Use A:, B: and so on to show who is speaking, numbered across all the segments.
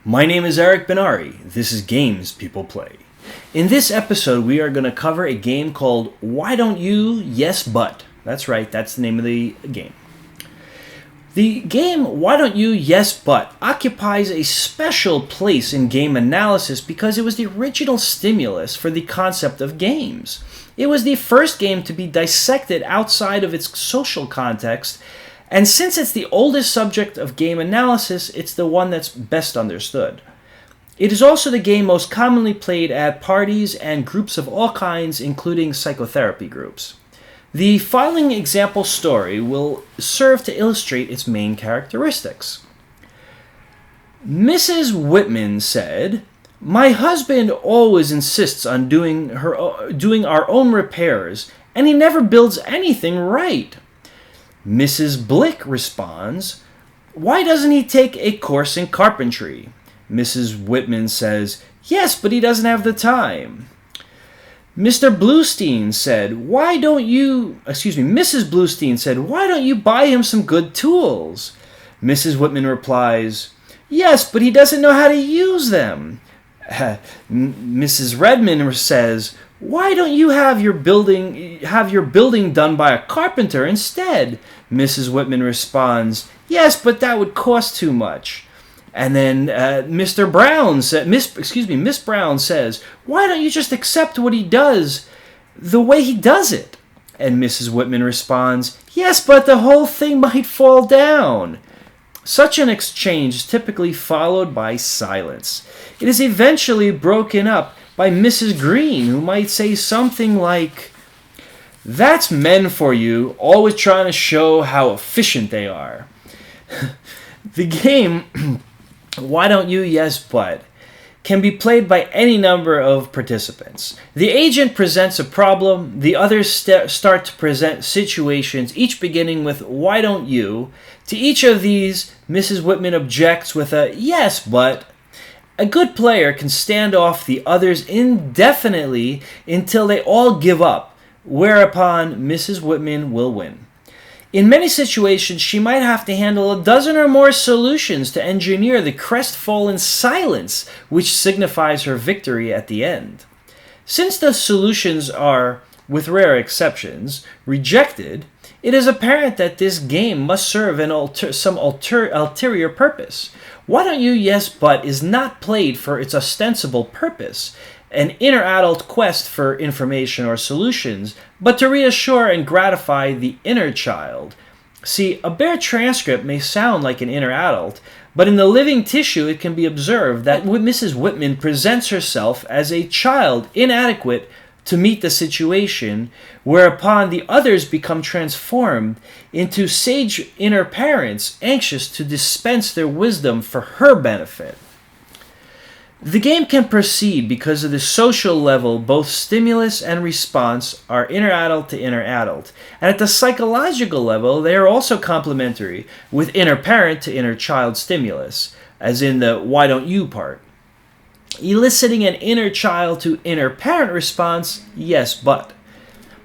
A: My name is Eric Benari. This is Games People Play. In this episode, we are going to cover a game called Why Don't You, Yes But. That's right, that's the name of the game. The game Why Don't You, Yes But occupies a special place in game analysis because it was the original stimulus for the concept of games. It was the first game to be dissected outside of its social context, and since it's the oldest subject of game analysis, it's the one that's best understood. It is also the game most commonly played at parties and groups of all kinds, including psychotherapy groups. The following example story will serve to illustrate its main characteristics. Mrs. Whitman said, "My husband always insists on doing our own repairs, and he never builds anything right." Mrs. Blick responds, "Why doesn't he take a course in carpentry?" Mrs. Whitman says, "Yes, but he doesn't have the time." Mrs. Bluestein said, "Why don't you buy him some good tools?" Mrs. Whitman replies, "Yes, but he doesn't know how to use them." Mrs. Redmond says, "Why don't you have your building done by a carpenter instead?" Mrs. Whitman responds, "Yes, but that would cost too much." And then Miss Brown says, "Why don't you just accept what he does the way he does it?" And Mrs. Whitman responds, "Yes, but the whole thing might fall down." Such an exchange is typically followed by silence. It is eventually broken up by Mrs. Green, who might say something like, "That's men for you, always trying to show how efficient they are." The game, Why Don't You, Yes But, can be played by any number of participants. The agent presents a problem, the others start to present situations, each beginning with "Why don't you?" To each of these, Mrs. Whitman objects with a "Yes, but." A good player can stand off the others indefinitely until they all give up, whereupon Mrs. Whitman will win. In many situations, she might have to handle a dozen or more solutions to engineer the crestfallen silence which signifies her victory at the end. Since the solutions are, with rare exceptions, rejected, it is apparent that this game must serve some ulterior purpose. Why Don't You, Yes But is not played for its ostensible purpose, an inner adult quest for information or solutions, but to reassure and gratify the inner child. See, a bare transcript may sound like an inner adult, but in the living tissue it can be observed that Mrs. Whitman presents herself as a child inadequate to meet the situation, whereupon the others become transformed into sage inner parents anxious to dispense their wisdom for her benefit. The game can proceed because of the social level. Both stimulus and response are inner adult to inner adult, and at the psychological level they are also complementary, with inner parent to inner child stimulus, as in the "Why don't you" part, eliciting an inner child to inner parent response, "Yes, but."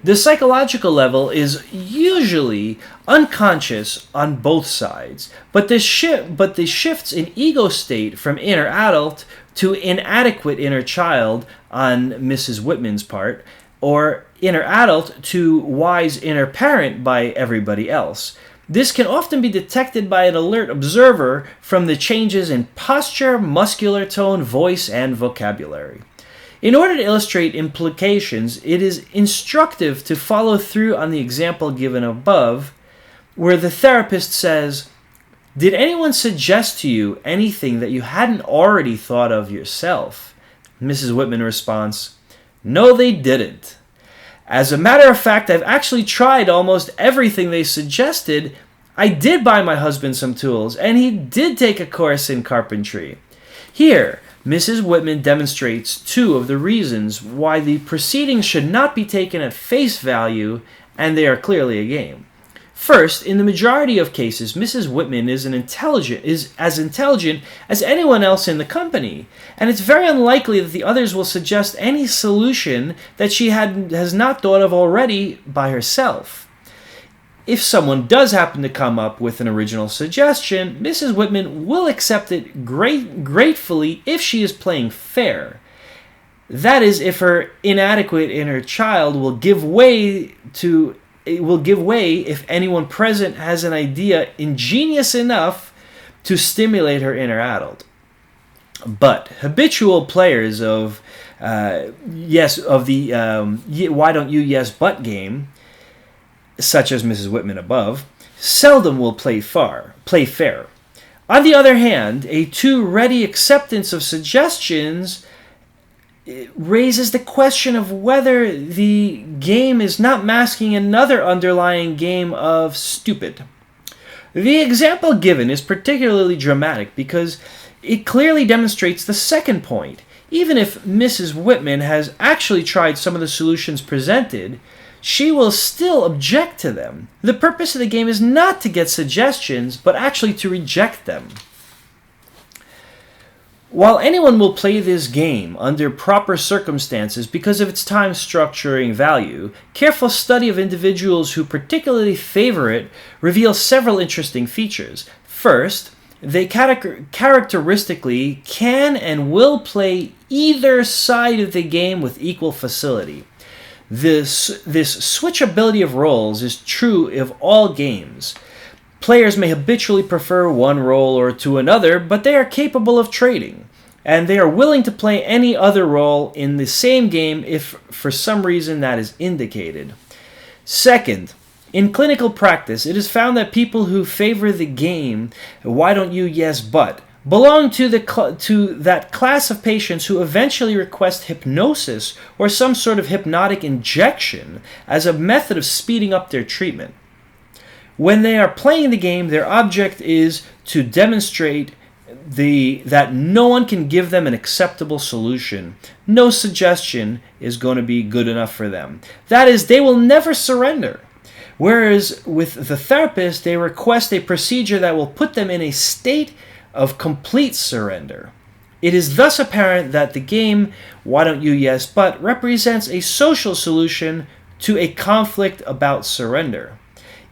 A: The psychological level is usually unconscious on both sides, but the shifts in ego state from inner adult to inadequate inner child on Mrs. Whitman's part, or inner adult to wise inner parent by everybody else. This can often be detected by an alert observer from the changes in posture, muscular tone, voice, and vocabulary. In order to illustrate implications, it is instructive to follow through on the example given above, where the therapist says, "Did anyone suggest to you anything that you hadn't already thought of yourself?" Mrs. Whitman responds, "No, they didn't. As a matter of fact, I've actually tried almost everything they suggested. I did buy my husband some tools, and he did take a course in carpentry." Here, Mrs. Whitman demonstrates two of the reasons why the proceedings should not be taken at face value, and they are clearly a game. First, in the majority of cases, Mrs. Whitman is as intelligent as anyone else in the company, and it's very unlikely that the others will suggest any solution that she has not thought of already by herself. If someone does happen to come up with an original suggestion, Mrs. Whitman will accept it gratefully if she is playing fair. That is, if her inadequate inner child will give way if anyone present has an idea ingenious enough to stimulate her inner adult. But habitual players of why don't you yes but game, such as Mrs. Whitman above, seldom will play fair. On the other hand, a too ready acceptance of suggestions raises the question of whether the game is not masking another underlying game of stupid. The example given is particularly dramatic because it clearly demonstrates the second point. Even if Mrs. Whitman has actually tried some of the solutions presented, she will still object to them. The purpose of the game is not to get suggestions, but actually to reject them. While anyone will play this game under proper circumstances because of its time structuring value, careful study of individuals who particularly favor it reveals several interesting features. First, they characteristically can and will play either side of the game with equal facility. This switchability of roles is true of all games. Players may habitually prefer one role or to another, but they are capable of trading, and they are willing to play any other role in the same game if for some reason that is indicated. Second, in clinical practice, it is found that people who favor the game, why don't you yes but, belong to that class of patients who eventually request hypnosis or some sort of hypnotic injection as a method of speeding up their treatment. When they are playing the game, their object is to demonstrate that no one can give them an acceptable solution. No suggestion is going to be good enough for them. That is, they will never surrender. Whereas with the therapist, they request a procedure that will put them in a state of complete surrender. It is thus apparent that the game, why don't you yes but, represents a social solution to a conflict about surrender.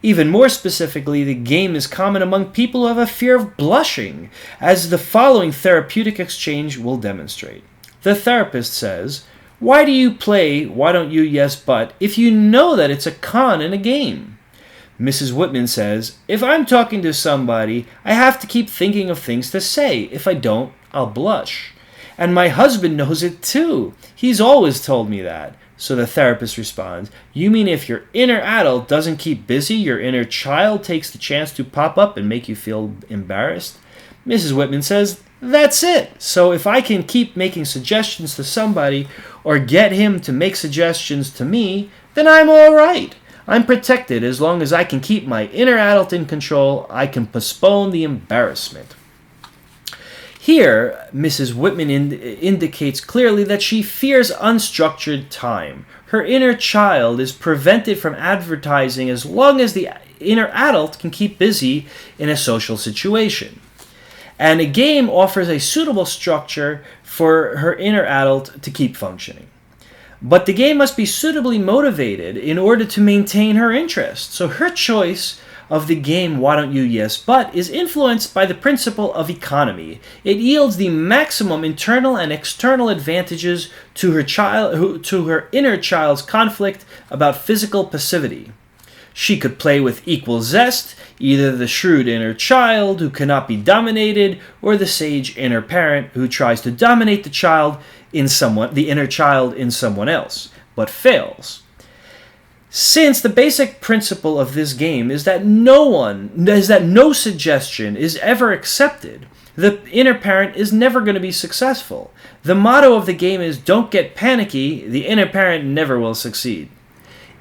A: Even more specifically, the game is common among people who have a fear of blushing, as the following therapeutic exchange will demonstrate. The therapist says, "Why do you play why don't you yes but if you know that it's a con in a game?" Mrs. Whitman says, "If I'm talking to somebody, I have to keep thinking of things to say. If I don't, I'll blush. And my husband knows it too. He's always told me that." So the therapist responds, "You mean if your inner adult doesn't keep busy, your inner child takes the chance to pop up and make you feel embarrassed?" Mrs. Whitman says, "That's it. So if I can keep making suggestions to somebody or get him to make suggestions to me, then I'm all right. I'm protected as long as I can keep my inner adult in control. I can postpone the embarrassment." Here, Mrs. Whitman indicates clearly that she fears unstructured time. Her inner child is prevented from advertising as long as the inner adult can keep busy in a social situation. And a game offers a suitable structure for her inner adult to keep functioning. But the game must be suitably motivated in order to maintain her interest. So her choice of the game, why don't you yes but, is influenced by the principle of economy. It yields the maximum internal and external advantages to her inner child's conflict about physical passivity. She could play with equal zest, either the shrewd inner child who cannot be dominated, or the sage inner parent who tries to dominate the inner child in someone else, but fails. Since the basic principle of this game is that no suggestion is ever accepted, the inner parent is never going to be successful. The motto of the game is "Don't get panicky, the inner parent never will succeed."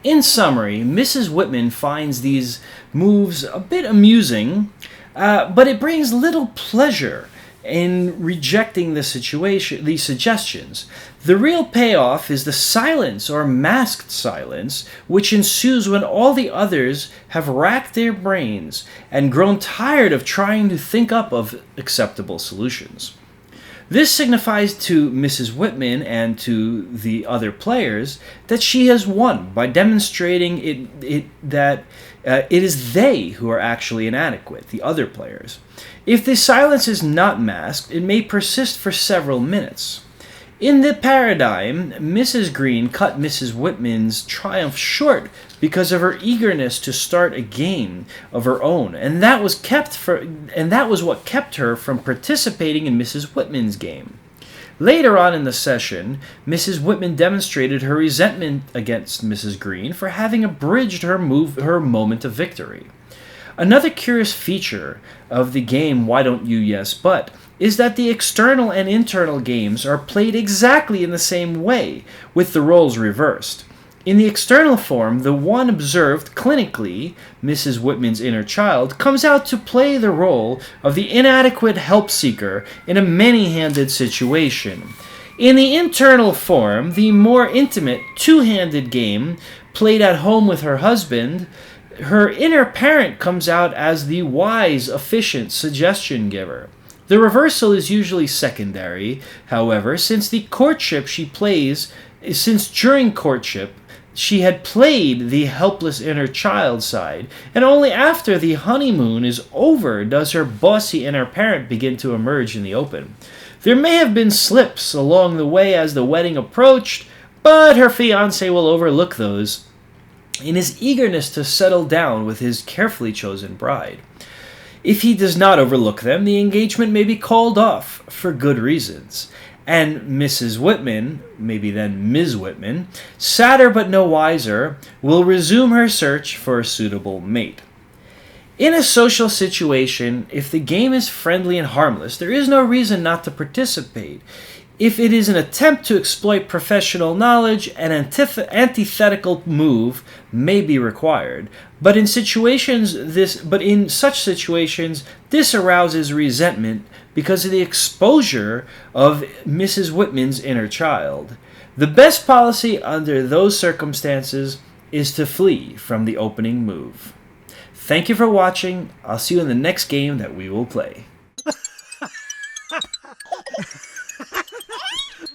A: In summary, Mrs. Whitman finds these moves a bit amusing, but it brings little pleasure in rejecting these suggestions. The real payoff is the silence or masked silence, which ensues when all the others have racked their brains and grown tired of trying to think up of acceptable solutions. This signifies to Mrs. Whitman and to the other players that she has won by demonstrating that It is they who are actually inadequate, the other players. If the silence is not masked, it may persist for several minutes. In the paradigm, Mrs. Green cut Mrs. Whitman's triumph short because of her eagerness to start a game of her own, and that was what kept her from participating in Mrs. Whitman's game. Later on in the session, Mrs. Whitman demonstrated her resentment against Mrs. Green for having abridged her moment of victory. Another curious feature of the game Why Don't You Yes But is that the external and internal games are played exactly in the same way, with the roles reversed. In the external form, the one observed clinically, Mrs. Whitman's inner child, comes out to play the role of the inadequate help seeker in a many-handed situation. In the internal form, the more intimate, two-handed game, played at home with her husband, her inner parent comes out as the wise, efficient suggestion giver. The reversal is usually secondary, however, since during courtship, she had played the helpless inner child side, and only after the honeymoon is over does her bossy inner parent begin to emerge in the open. There may have been slips along the way as the wedding approached, but her fiancé will overlook those in his eagerness to settle down with his carefully chosen bride. If he does not overlook them, the engagement may be called off for good reasons, and Mrs. Whitman, maybe then Ms. Whitman, sadder but no wiser, will resume her search for a suitable mate. In a social situation, if the game is friendly and harmless, there is no reason not to participate. If it is an attempt to exploit professional knowledge, an antithetical move may be required. But in such situations, this arouses resentment because of the exposure of Mrs. Whitman's inner child. The best policy under those circumstances is to flee from the opening move. Thank you for watching. I'll see you in the next game that we will play.